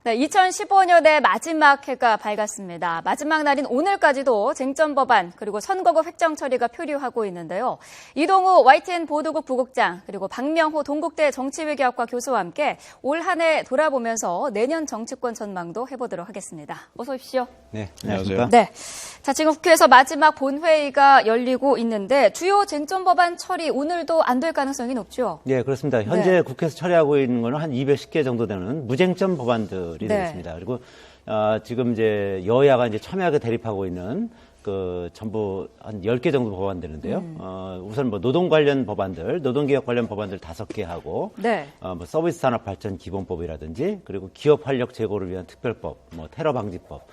네, 2015년의 마지막 해가 밝았습니다. 마지막 날인 오늘까지도 쟁점 법안 그리고 선거구 획정 처리가 표류하고 있는데요. 이동우 YTN 보도국 부국장 그리고 박명호 동국대 정치외교학과 교수와 함께 올 한 해 돌아보면서 내년 정치권 전망도 해보도록 하겠습니다. 어서 오십시오. 네, 안녕하세요. 네, 자 지금 국회에서 마지막 본회의가 열리고 있는데 주요 쟁점 법안 처리 오늘도 안 될 가능성이 높죠? 네, 그렇습니다. 현재 국회에서 처리하고 있는 거는 한 210개 정도 되는 무쟁점 법안들이 되겠습니다. 그리고 지금 이제 여야가 이제 첨예하게 대립하고 있는 그 전부 한 10개 정도 법안되는데요. 우선 뭐 노동 관련 법안들, 노동개혁 관련 법안들 5개 하고, 뭐 서비스 산업 발전 기본법이라든지, 그리고 기업 활력 제고를 위한 특별법, 뭐 테러 방지법,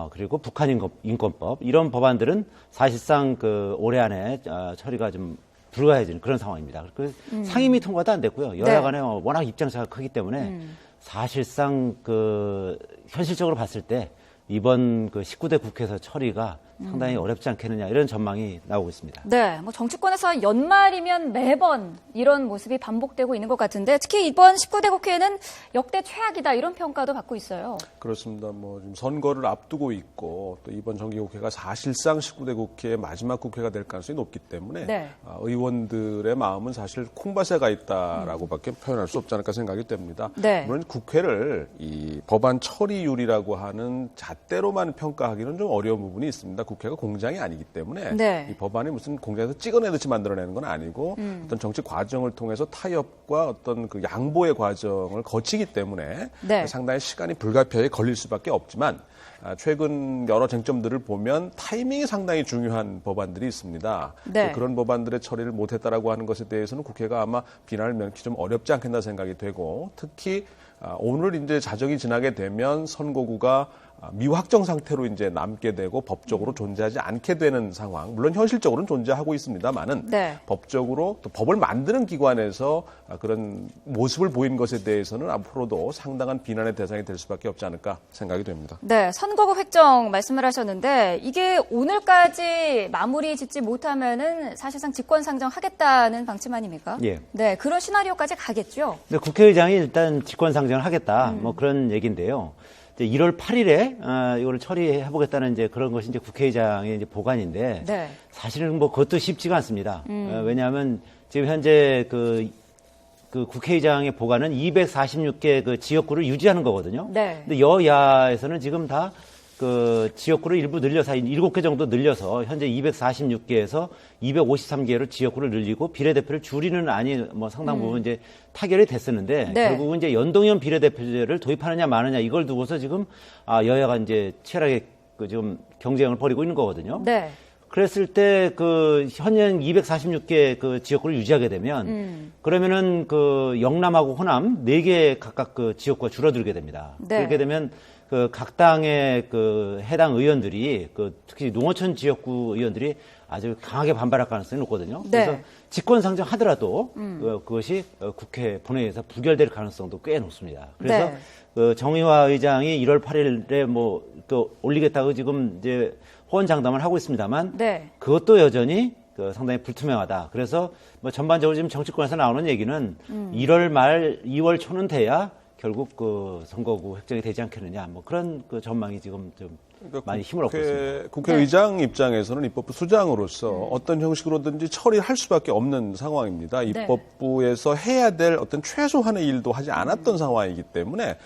그리고 북한 인권법 이런 법안들은 사실상 그 올해 안에 처리가 좀 불가해지는 그런 상황입니다. 그 상임위 통과도 안 됐고요. 여야 간에 워낙 입장차가 크기 때문에 사실상 그 현실적으로 봤을 때 이번 그 19대 국회에서 처리가 상당히 어렵지 않겠느냐 이런 전망이 나오고 있습니다. 네, 뭐 정치권에서 연말이면 매번 이런 모습이 반복되고 있는 것 같은데 특히 이번 19대 국회에는 역대 최악이다 이런 평가도 받고 있어요. 그렇습니다. 뭐 지금 선거를 앞두고 있고 또 이번 정기국회가 사실상 19대 국회의 마지막 국회가 될 가능성이 높기 때문에 의원들의 마음은 사실 콩밭에 가 있다라고밖에 표현할 수 없지 않을까 생각이 됩니다. 물론 국회를 이 법안 처리율이라고 하는 잣대로만 평가하기는 좀 어려운 부분이 있습니다. 국회가 공장이 아니기 때문에 이 법안이 무슨 공장에서 찍어내듯이 만들어내는 건 아니고 어떤 정치 과정을 통해서 타협과 어떤 그 양보의 과정을 거치기 때문에 상당히 시간이 불가피하게 걸릴 수밖에 없지만 최근 여러 쟁점들을 보면 타이밍이 상당히 중요한 법안들이 있습니다. 그런 법안들의 처리를 못했다라고 하는 것에 대해서는 국회가 아마 비난을 면키 좀 어렵지 않겠나 생각이 되고 특히 오늘 이제 자정이 지나게 되면 선거구가 미확정 상태로 이제 남게 되고 법적으로 존재하지 않게 되는 상황. 물론 현실적으로는 존재하고 있습니다만은 법적으로 또 법을 만드는 기관에서 그런 모습을 보인 것에 대해서는 앞으로도 상당한 비난의 대상이 될 수밖에 없지 않을까 생각이 됩니다. 네, 선거구 획정 말씀을 하셨는데 이게 오늘까지 마무리 짓지 못하면은 사실상 직권상정하겠다는 방침 아닙니까? 예. 네, 그런 시나리오까지 가겠죠. 네, 국회의장이 일단 직권상정을 하겠다. 뭐 그런 얘기인데요. 1월 8일에 이거를 처리해보겠다는 이제 그런 것이 이제 국회의장의 이제 보관인데 사실은 뭐 그것도 쉽지가 않습니다. 왜냐하면 지금 현재 그 국회의장의 보관은 246개 그 지역구를 유지하는 거거든요. 근데 여야에서는 지금 다 그 지역구를 일부 늘려서 7개 정도 늘려서 현재 246개에서 253개로 지역구를 늘리고 비례대표를 줄이는 안이 뭐 상당 부분 이제 타결이 됐었는데 결국은 이제 연동형 비례대표제를 도입하느냐 마느냐 이걸 두고서 지금 여야가 이제 치열하게 그 지금 경쟁을 벌이고 있는 거거든요. 그랬을 때 그 현행 246개 그 지역구를 유지하게 되면 그러면은 그 영남하고 호남 4개 각각 그 지역구가 줄어들게 됩니다. 그렇게 되면 그 각 당의 그 해당 의원들이 그 특히 농어촌 지역구 의원들이 아주 강하게 반발할 가능성이 높거든요. 그래서 직권상정 하더라도 그것이 국회 본회의에서 부결될 가능성도 꽤 높습니다. 그래서 그 정의화 의장이 1월 8일에 뭐 또 올리겠다고 지금 이제 호언장담을 하고 있습니다만 그것도 여전히 그 상당히 불투명하다. 그래서 뭐 전반적으로 지금 정치권에서 나오는 얘기는 1월 말 2월 초는 돼야 결국 그 선거구 획정이 되지 않겠느냐. 뭐 그런 그 전망이 지금 좀 많이 힘을 얻고 있습니다. 국회의장 입장에서는 입법부 수장으로서 어떤 형식으로든지 처리할 수밖에 없는 상황입니다. 입법부에서 해야 될 어떤 최소한의 일도 하지 않았던 상황이기 때문에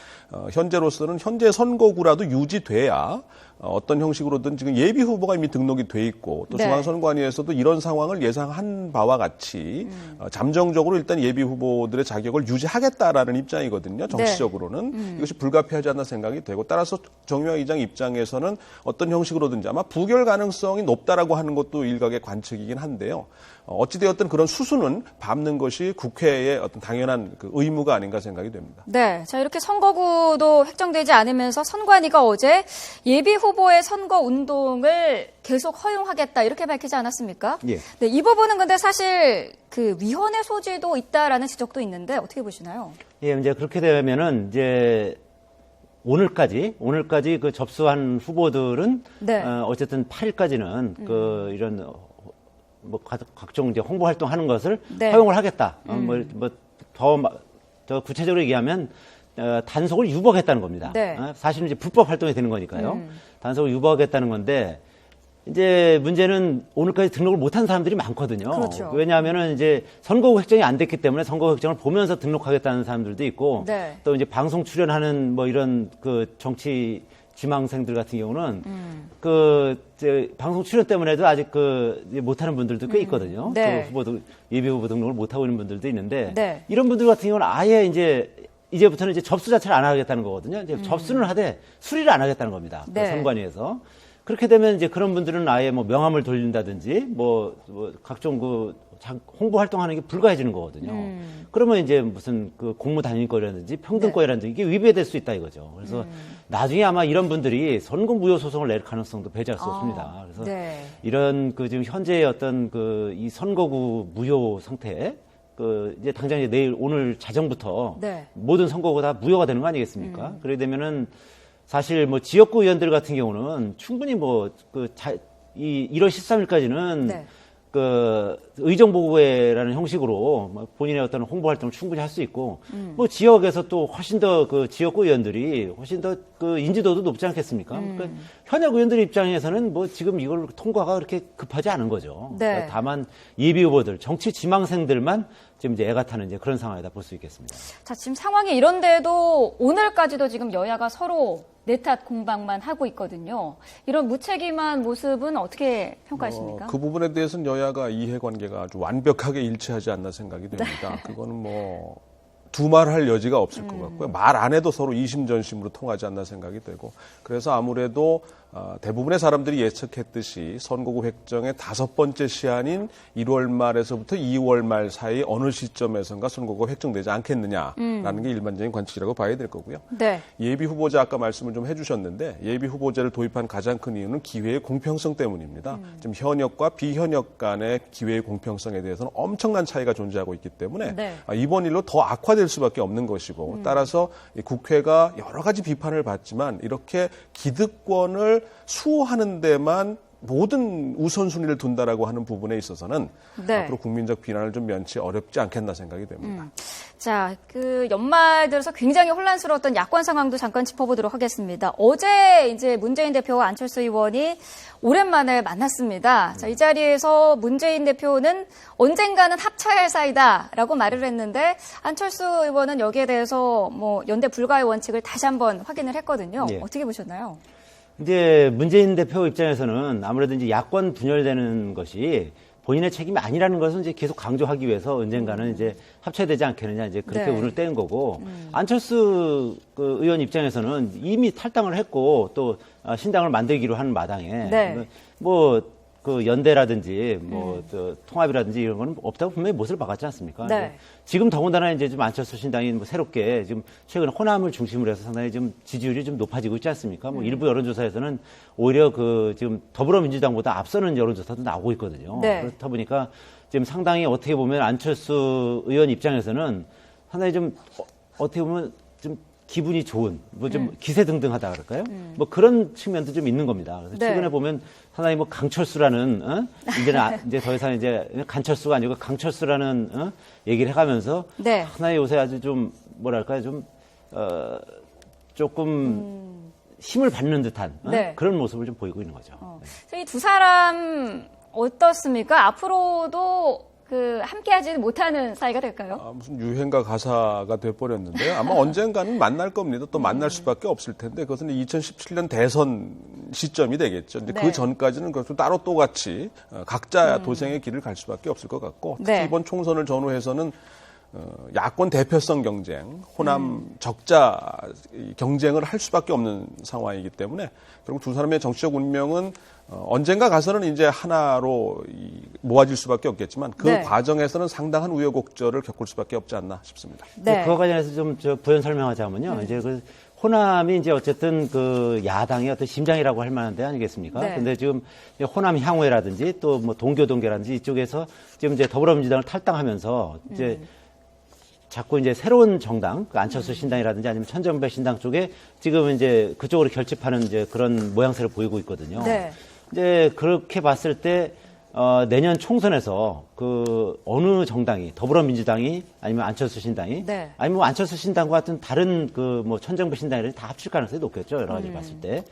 현재로서는 현재 선거구라도 유지돼야 어떤 형식으로든 지금 예비 후보가 이미 등록이 돼 있고 또 중앙선관위에서도 이런 상황을 예상한 바와 같이 잠정적으로 일단 예비 후보들의 자격을 유지하겠다라는 입장이거든요. 정치적으로는 이것이 불가피하지 않나 생각이 되고 따라서 정의화 의장 입장에서는 어떤 형식으로든지 아마 부결 가능성이 높다라고 하는 것도 일각의 관측이긴 한데요. 어찌되었든 그런 수순은 밟는 것이 국회의 어떤 당연한 그 의무가 아닌가 생각이 됩니다. 네, 자 이렇게 선거구도 획정되지 않으면서 선관위가 어제 예비 후보의 선거 운동을 계속 허용하겠다 이렇게 밝히지 않았습니까? 네, 이 부분은 근데 사실 그 위헌의 소지도 있다라는 지적도 있는데 어떻게 보시나요? 예, 이제 그렇게 되면은 이제 오늘까지 그 접수한 후보들은 어쨌든 8일까지는 그 이런 뭐 각종 이제 홍보 활동하는 것을 허용을 하겠다. 더 구체적으로 얘기하면 단속을 유보하겠다는 겁니다. 네. 사실은 이제 불법 활동이 되는 거니까요. 단속을 유보하겠다는 건데 이제 문제는 오늘까지 등록을 못한 사람들이 많거든요. 그렇죠. 왜냐하면은 이제 선거구 획정이 안 됐기 때문에 선거구 획정을 보면서 등록하겠다는 사람들도 있고 네. 또 이제 방송 출연하는 뭐 이런 그 정치 지망생들 같은 경우는 이제 방송 출연 때문에도 아직 이제 못하는 분들도 꽤 있거든요. 네. 예비 후보 등록을 못하고 있는 분들도 있는데 네. 이런 분들 같은 경우는 아예 이제부터는 이제 접수 자체를 안 하겠다는 거거든요. 이제 접수는 하되 수리를 안 하겠다는 겁니다. 네. 선관위에서. 그렇게 되면 이제 그런 분들은 아예 뭐 명함을 돌린다든지 뭐 각종 홍보 활동하는 게 불가해지는 거거든요. 그러면 이제 무슨 공무 단위권이라든지 평등권이라든지 이게 위배될 수 있다 이거죠. 그래서 나중에 아마 이런 분들이 선거 무효 소송을 낼 가능성도 배제할 수 없습니다. 그래서 네. 이런 지금 현재의 어떤 이 선거구 무효 상태 이제 당장 이제 내일 오늘 자정부터 네. 모든 선거구가 다 무효가 되는 거 아니겠습니까? 그러게 되면은 사실 뭐 지역구 의원들 같은 경우는 충분히 1월 13일까지는 네. 의정보고회라는 형식으로 본인의 어떤 홍보 활동을 충분히 할 수 있고, 뭐 지역에서 또 훨씬 더 지역구 의원들이 훨씬 더 인지도도 높지 않겠습니까? 그러니까 현역 의원들 입장에서는 뭐 지금 이걸 통과가 그렇게 급하지 않은 거죠. 네. 그러니까 다만 예비 후보들, 정치 지망생들만 지금 이제 애가 타는 이제 그런 상황이다 볼 수 있겠습니다. 자, 지금 상황이 이런데도 오늘까지도 지금 여야가 서로 내탓 공방만 하고 있거든요. 이런 무책임한 모습은 어떻게 평가하십니까? 그 부분에 대해서는 여야가 이해관계가 아주 완벽하게 일치하지 않나 생각이 됩니다. 네. 그거는 뭐 두말할 여지가 없을 것 같고요. 말 안 해도 서로 이심전심으로 통하지 않나 생각이 되고, 그래서 아무래도 대부분의 사람들이 예측했듯이 선거구 획정의 5번째 시한인 1월 말에서부터 2월 말 사이 어느 시점에선가 선거구가 획정되지 않겠느냐라는 게 일반적인 관측이라고 봐야 될 거고요. 네. 예비 후보자 아까 말씀을 좀 해주셨는데, 예비 후보자를 도입한 가장 큰 이유는 기회의 공평성 때문입니다. 지금 현역과 비현역 간의 기회의 공평성에 대해서는 엄청난 차이가 존재하고 있기 때문에 네. 이번 일로 더 악화될 수밖에 없는 것이고, 따라서 이 국회가 여러 가지 비판을 받지만 이렇게 기득권을 수호하는 데만 모든 우선순위를 둔다라고 하는 부분에 있어서는 네. 앞으로 국민적 비난을 좀 면치 어렵지 않겠나 생각이 됩니다. 자, 연말 들어서 굉장히 혼란스러웠던 야권 상황도 잠깐 짚어보도록 하겠습니다. 어제 이제 문재인 대표와 안철수 의원이 오랜만에 만났습니다. 자, 이 자리에서 문재인 대표는 언젠가는 합쳐야 할 사이다라고 말을 했는데, 안철수 의원은 여기에 대해서 뭐 연대 불가의 원칙을 다시 한번 확인을 했거든요. 예. 어떻게 보셨나요? 이제 문재인 대표 입장에서는 아무래도 이제 야권 분열되는 것이 본인의 책임이 아니라는 것은 이제 계속 강조하기 위해서 언젠가는 이제 합쳐야 되지 않겠느냐, 이제 그렇게 네. 운을 떼는 거고, 안철수 의원 입장에서는 이미 탈당을 했고 또 신당을 만들기로 하는 마당에 네. 연대라든지 통합이라든지 이런 거는 없다고 분명히 못을 박았지 않습니까? 네. 지금 더군다나 이제 좀 안철수 신당이 새롭게 지금 최근에 호남을 중심으로 해서 상당히 좀 지지율이 좀 높아지고 있지 않습니까? 일부 여론조사에서는 오히려 지금 더불어민주당보다 앞서는 여론조사도 나오고 있거든요. 네. 그렇다 보니까 지금 상당히 어떻게 보면 안철수 의원 입장에서는 상당히 좀 어떻게 보면 좀 기분이 좋은, 좀 기세등등하다 그럴까요? 뭐 그런 측면도 좀 있는 겁니다. 그래서 네. 최근에 보면 상당히 이제는 이제 더 이상 이제 간철수가 아니고 강철수라는 얘기를 해가면서 네. 상당히 요새 아주 좀 조금 힘을 받는 듯한 네. 그런 모습을 좀 보이고 있는 거죠. 이 두 사람 어떻습니까? 앞으로도 함께하지 못하는 사이가 될까요? 무슨 유행가 가사가 돼버렸는데요. 아마 언젠가는 만날 겁니다. 또 만날 수밖에 없을 텐데, 그것은 2017년 대선 시점이 되겠죠. 이제 네. 그 전까지는 그것도 따로 또 같이 각자 도생의 길을 갈 수밖에 없을 것 같고, 특히 네. 이번 총선을 전후해서는 야권 대표성 경쟁, 호남 적자 경쟁을 할 수밖에 없는 상황이기 때문에 결국 두 사람의 정치적 운명은 언젠가 가서는 이제 하나로 모아질 수밖에 없겠지만, 그 네. 과정에서는 상당한 우여곡절을 겪을 수밖에 없지 않나 싶습니다. 네. 그와 관련해서 좀 부연 설명하자면요. 이제 호남이 이제 어쨌든 야당의 어떤 심장이라고 할 만한 데 아니겠습니까? 네. 근데 지금 호남 향후회라든지 또 뭐 동교동계라든지 이쪽에서 지금 이제 더불어민주당을 탈당하면서 이제 자꾸 이제 새로운 정당, 안철수 신당이라든지 아니면 천정배 신당 쪽에 지금 이제 그쪽으로 결집하는 이제 그런 모양새를 보이고 있거든요. 네. 이제 그렇게 봤을 때 내년 총선에서 그 어느 정당이 더불어민주당이 아니면 안철수 신당이 네. 아니면 뭐 안철수 신당과 같은 다른 그 뭐 천정부 신당이 다 합칠 가능성이 높겠죠. 여러 가지 봤을 때.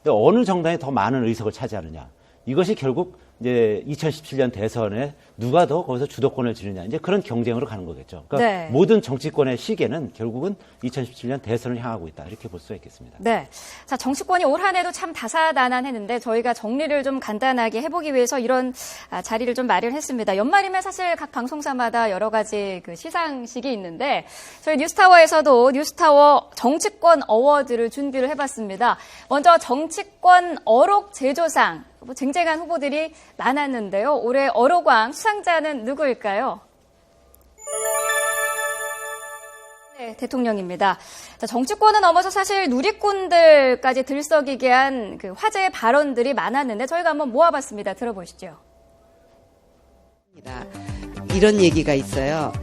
근데 어느 정당이 더 많은 의석을 차지하느냐. 이것이 결국 이제 2017년 대선에 누가 더 거기서 주도권을 쥐느냐. 이제 그런 경쟁으로 가는 거겠죠. 그러니까 네. 모든 정치권의 시계는 결국은 2017년 대선을 향하고 있다. 이렇게 볼 수가 있겠습니다. 네. 자, 정치권이 올 한 해도 참 다사다난했는데 저희가 정리를 좀 간단하게 해보기 위해서 이런 자리를 좀 마련했습니다. 연말이면 사실 각 방송사마다 여러 가지 그 시상식이 있는데 저희 뉴스타워에서도 뉴스타워 정치권 어워드를 준비를 해봤습니다. 먼저 정치권 어록 제조상. 쟁쟁한 후보들이 많았는데요. 올해 어록왕 수상자는 누구일까요? 네, 대통령입니다. 자, 정치권은 넘어서 사실 누리꾼들까지 들썩이게 한 그 화제의 발언들이 많았는데 저희가 한번 모아봤습니다. 들어보시죠. 이런 얘기가 있어요.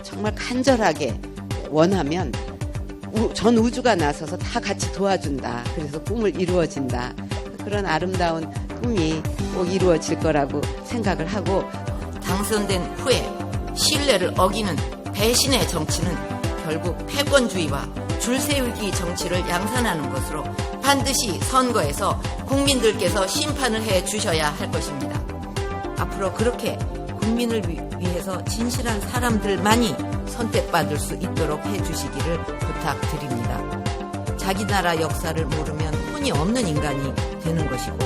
정말 간절하게 원하면 전 우주가 나서서 다 같이 도와준다. 그래서 꿈을 이루어진다. 그런 아름다운 꿈이 꼭 이루어질 거라고 생각을 하고 당선된 후에 신뢰를 어기는 배신의 정치는 결국 패권주의와 줄세우기 정치를 양산하는 것으로 반드시 선거에서 국민들께서 심판을 해 주셔야 할 것입니다. 앞으로 그렇게 국민을 위해서 진실한 사람들만이 선택받을 수 있도록 해 주시기를 부탁드립니다. 자기 나라 역사를 모르면 혼이 없는 인간이 되는 것이고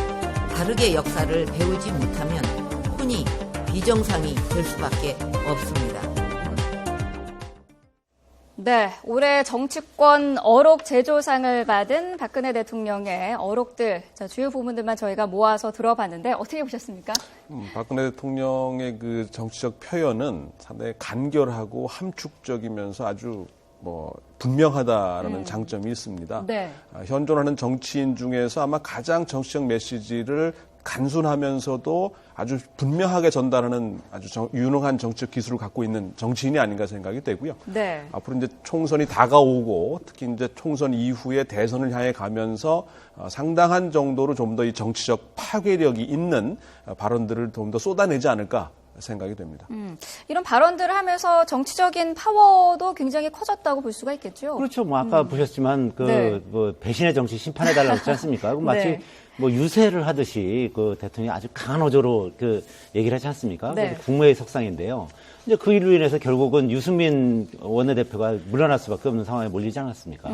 다르게 역사를 배우지 못하면 혼이 비정상이 될 수밖에 없습니다. 네, 올해 정치권 어록 제조상을 받은 박근혜 대통령의 어록들, 자, 주요 부분들만 저희가 모아서 들어봤는데 어떻게 보셨습니까? 박근혜 대통령의 그 정치적 표현은 상당히 간결하고 함축적이면서 아주 분명하다라는 장점이 있습니다. 네. 현존하는 정치인 중에서 아마 가장 정치적 메시지를 간순하면서도 아주 분명하게 전달하는 아주 유능한 정치적 기술을 갖고 있는 정치인이 아닌가 생각이 되고요. 네. 앞으로 이제 총선이 다가오고 특히 이제 총선 이후에 대선을 향해 가면서 상당한 정도로 좀 더 이 정치적 파괴력이 있는 발언들을 좀 더 쏟아내지 않을까 생각이 됩니다. 이런 발언들을 하면서 정치적인 파워도 굉장히 커졌다고 볼 수가 있겠죠. 그렇죠. 뭐 아까 보셨지만 네. 배신의 정치 심판해달라고 했지 않습니까? 마치 네. 유세를 하듯이 그 대통령이 아주 강한 어조로 그 얘기를 하지 않습니까? 네. 국무회의 석상인데요. 이제 그 일로 인해서 결국은 유승민 원내대표가 물러날 수밖에 없는 상황에 몰리지 않았습니까?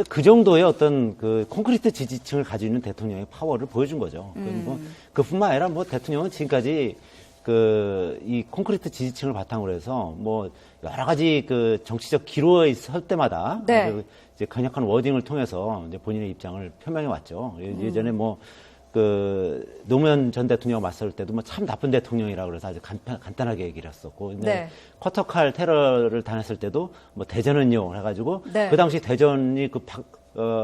그 정도의 어떤 그 콘크리트 지지층을 가지고 있는 대통령의 파워를 보여준 거죠. 그리고 그뿐만 아니라 대통령은 지금까지 이 콘크리트 지지층을 바탕으로 해서 여러 가지 그 정치적 기로에 설 때마다 네. 이제 강력한 워딩을 통해서 이제 본인의 입장을 표명해 왔죠. 예전에 노무현 전 대통령 맞설 때도 참 나쁜 대통령이라고 그래서 아주 간단하게 얘기를 했었고. 근데 네. 쿼터칼 테러를 당했을 때도 대전은요 해가지고 네. 그 당시 대전이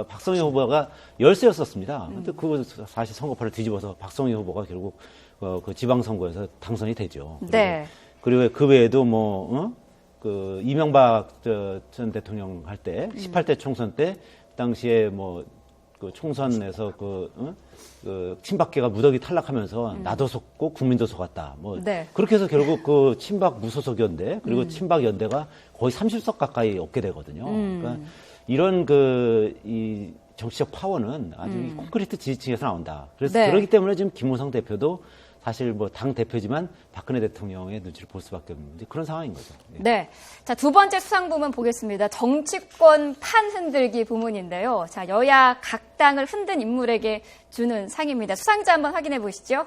박성희 후보가 열세였었습니다. 근데 그 사실 선거판을 뒤집어서 박성희 후보가 결국 그 지방선거에서 당선이 되죠. 네. 그리고 그 외에도 이명박 전 대통령 할 때 18대 총선 때 그 당시에 그 총선에서 친박계가 무더기 탈락하면서 나도 속고 국민도 속았다. 네. 그렇게 해서 결국 그 친박 무소속 연대 그리고 친박 연대가 거의 30석 가까이 얻게 되거든요. 그러니까 이런 이 정치적 파워는 아주 이 콘크리트 지지층에서 나온다. 그래서 네. 그렇기 때문에 지금 김무성 대표도 사실 당 대표지만 박근혜 대통령의 눈치를 볼 수밖에 없는 그런 상황인 거죠. 네. 네. 자, 두 번째 수상 부문 보겠습니다. 정치권 판 흔들기 부문인데요. 자, 여야 각 당을 흔든 인물에게 주는 상입니다. 수상자 한번 확인해 보시죠.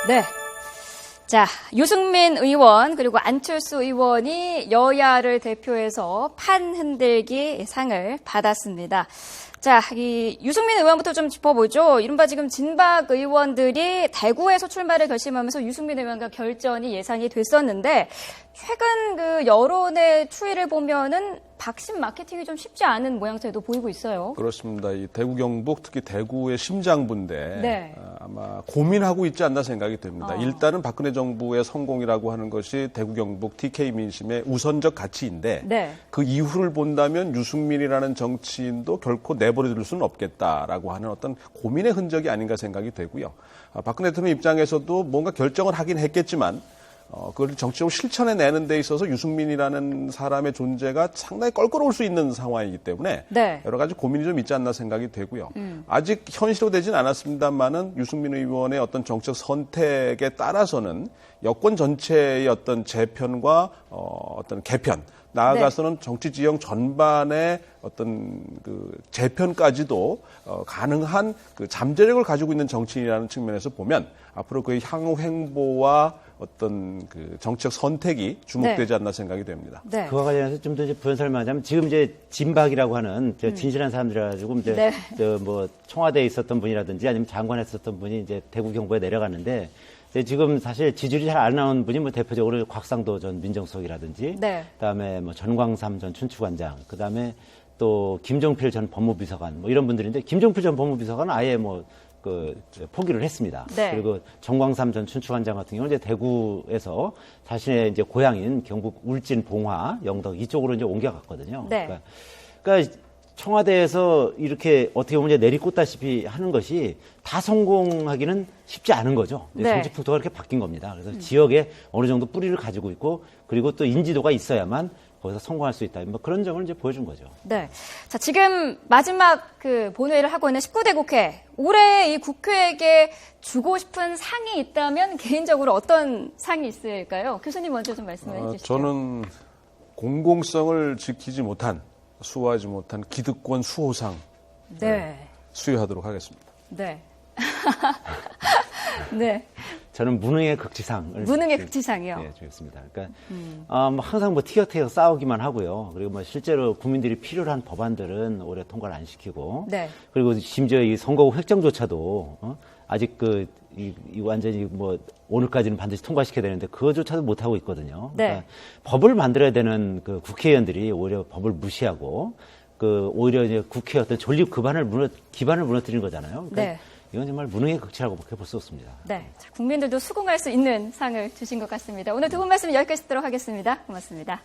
네. 자, 유승민 의원 그리고 안철수 의원이 여야를 대표해서 판 흔들기 상을 받았습니다. 자, 이 유승민 의원부터 좀 짚어보죠. 이른바 지금 진박 의원들이 대구에서 출마를 결심하면서 유승민 의원과 결전이 예상이 됐었는데 최근 그 여론의 추이를 보면은 박심 마케팅이 좀 쉽지 않은 모양새도 보이고 있어요. 그렇습니다. 이 대구 경북 특히 대구의 심장부인데 네. 아마 고민하고 있지 않나 생각이 듭니다. 일단은 박근혜 정부의 성공이라고 하는 것이 대구 경북 TK 민심의 우선적 가치인데 네. 그 이후를 본다면 유승민이라는 정치인도 결코 내버려둘 수는 없겠다라고 하는 어떤 고민의 흔적이 아닌가 생각이 되고요. 박근혜 대통령 입장에서도 뭔가 결정을 하긴 했겠지만 그걸 정치적으로 실천해내는 데 있어서 유승민이라는 사람의 존재가 상당히 껄끄러울 수 있는 상황이기 때문에 네. 여러 가지 고민이 좀 있지 않나 생각이 되고요. 아직 현실화되진 않았습니다만은 유승민 의원의 어떤 정책 선택에 따라서는 여권 전체의 어떤 재편과 어떤 개편, 나아가서는 정치 지형 전반의 어떤 그 재편까지도 가능한 그 잠재력을 가지고 있는 정치인이라는 측면에서 보면 앞으로 그의 향후 행보와 어떤 그 정책 선택이 주목되지 않나 생각이 됩니다. 네. 그와 관련해서 좀 더 이제 부연설만 하자면 지금 이제 진박이라고 하는 진실한 사람들이라 가지고 이제 네. 뭐 청와대에 있었던 분이라든지 아니면 장관에 있었던 분이 이제 대구 경북에 내려갔는데 이제 지금 사실 지지율이 잘 안 나온 분이 뭐 대표적으로 곽상도 전 민정수석이라든지 네. 그다음에 뭐 전광삼 전 춘추관장 그다음에 또 김종필 전 법무비서관 뭐 이런 분들인데 김종필 전 법무비서관은 아예 뭐 포기를 했습니다. 네. 그리고 정광삼 전 춘추관장 같은 경우는 이제 대구에서 자신의 이제 고향인 경북 울진, 봉화, 영덕 이쪽으로 이제 옮겨갔거든요. 네. 그러니까 청와대에서 이렇게 어떻게 보면 이제 내리꽂다시피 하는 것이 다 성공하기는 쉽지 않은 거죠. 네. 정치 풍토가 그렇게 바뀐 겁니다. 그래서 지역에 어느 정도 뿌리를 가지고 있고 그리고 또 인지도가 있어야만 거기서 성공할 수 있다. 뭐 그런 점을 이제 보여준 거죠. 네. 자, 지금 마지막 그 본회의를 하고 있는 19대 국회. 올해 이 국회에게 주고 싶은 상이 있다면 개인적으로 어떤 상이 있을까요? 교수님 먼저 좀 말씀해 주시죠. 저는 공공성을 지키지 못한, 수호하지 못한 기득권 수호상 네. 수여하도록 하겠습니다. 네. 네. 저는 무능의 극치상을 무능의 극치상이요. 예, 주겠습니다. 그러니까 뭐 항상 뭐 티격태격 싸우기만 하고요. 그리고 뭐 실제로 국민들이 필요로 한 법안들은 올해 통과를 안 시키고, 네. 그리고 심지어 이 선거구 획정조차도 아직 이 완전히 뭐 오늘까지는 반드시 통과시켜야 되는데 그거조차도 못 하고 있거든요. 네. 그러니까 법을 만들어야 되는 그 국회의원들이 오히려 법을 무시하고 오히려 이제 국회 어떤 존립 기반을 무너뜨리는 거잖아요. 그러니까 네. 이건 정말 무능의 극치라고밖에 볼 수 없습니다. 네. 자, 국민들도 수긍할 수 있는 상을 주신 것 같습니다. 오늘 두 분 말씀 여기까지 듣도록 하겠습니다. 고맙습니다.